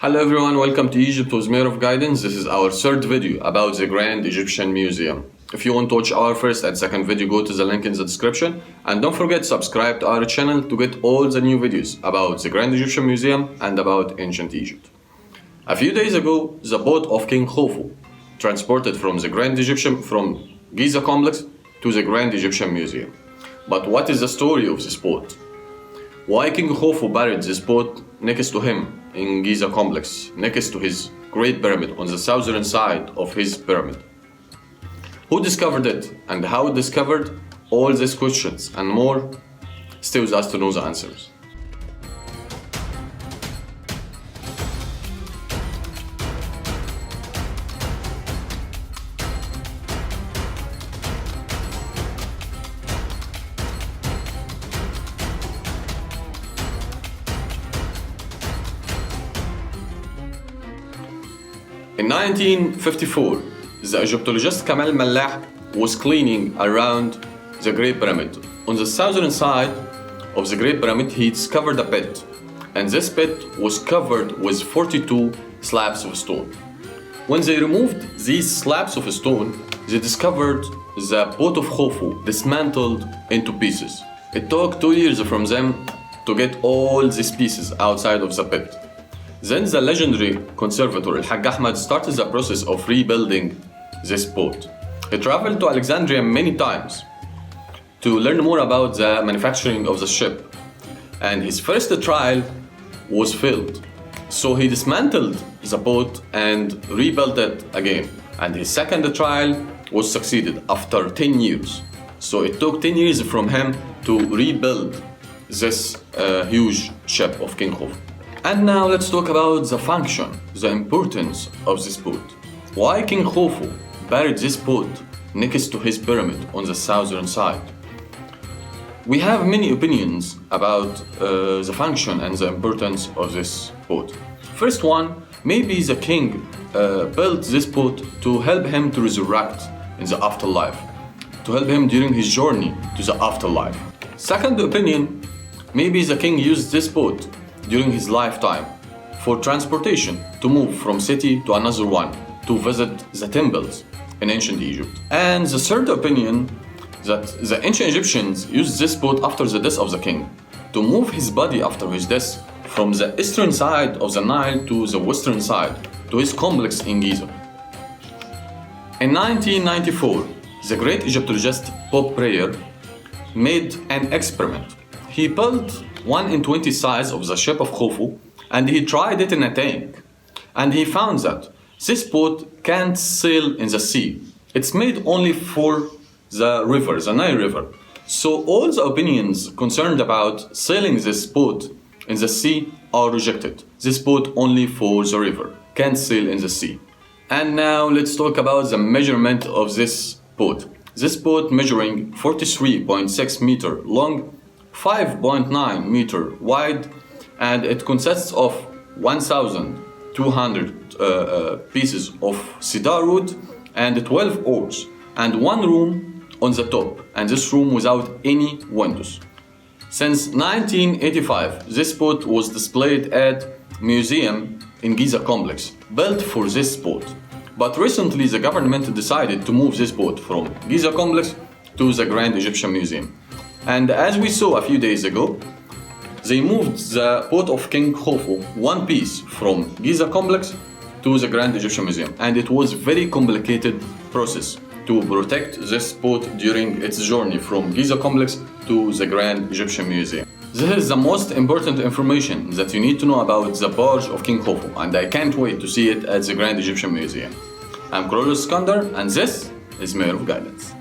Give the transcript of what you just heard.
Hello everyone, welcome to Egypt with Mayor of Guidance. This is our third video about the Grand Egyptian Museum. If you want to watch our first and second video, go to the link in the description. And don't forget to subscribe to our channel to get all the new videos about the Grand Egyptian Museum and about ancient Egypt. A few days ago, the boat of King Khufu transported from Giza complex to the Grand Egyptian Museum. But what is the story of this boat? Why King Khufu buried this boat next to him in Giza complex, next to his Great Pyramid on the southern side of his pyramid? Who discovered it and how it discovered? All these questions and more, stay with us to know the answers. In 1954, the Egyptologist Kamal Mallah was cleaning around the Great Pyramid. On the southern side of the Great Pyramid, he discovered a pit, and this pit was covered with 42 slabs of stone. When they removed these slabs of stone, they discovered the boat of Khufu dismantled into pieces. It took 2 years from them to get all these pieces outside of the pit. Then the legendary conservator Al-Hajj Ahmad started the process of rebuilding this boat. He traveled to Alexandria many times to learn more about the manufacturing of the ship, and his first trial was failed. So he dismantled the boat and rebuilt it again, and his second trial was succeeded after 10 years. So it took 10 years from him to rebuild this huge ship of King Khufu. And now let's talk about the function, the importance of this boat. Why King Khufu buried this boat next to his pyramid on the southern side? We have many opinions about the function and the importance of this boat. First one, maybe the king built this boat to help him to resurrect in the afterlife, to help him during his journey to the afterlife. Second opinion, maybe the king used this boat during his lifetime for transportation to move from city to another one to visit the temples in ancient Egypt. And the third opinion, that the ancient Egyptians used this boat after the death of the king to move his body after his death from the eastern side of the Nile to the western side to his complex in Giza. In 1994, the great Egyptologist Pope Prayer made an experiment. He built 1 in 20 size of the ship of Khufu, and he tried it in a tank. And he found that this boat can't sail in the sea. It's made only for the river, the Nile River. So all the opinions concerned about sailing this boat in the sea are rejected. This boat only for the river, can't sail in the sea. And now let's talk about the measurement of this boat. This boat measuring 43.6 meter long, 5.9 meter wide, and it consists of 1,200 pieces of cedar wood and 12 oars and one room on the top, and this room without any windows. Since 1985, this boat was displayed at museum in Giza complex, built for this boat. But recently the government decided to move this boat from Giza complex to the Grand Egyptian Museum. And as we saw a few days ago, they moved the boat of King Khufu one piece from Giza complex to the Grand Egyptian Museum. And it was a very complicated process to protect this boat during its journey from Giza complex to the Grand Egyptian Museum. This is the most important information that you need to know about the barge of King Khufu, and I can't wait to see it at the Grand Egyptian Museum. I'm Krolos Skandar, and this is Mayor of Guidance.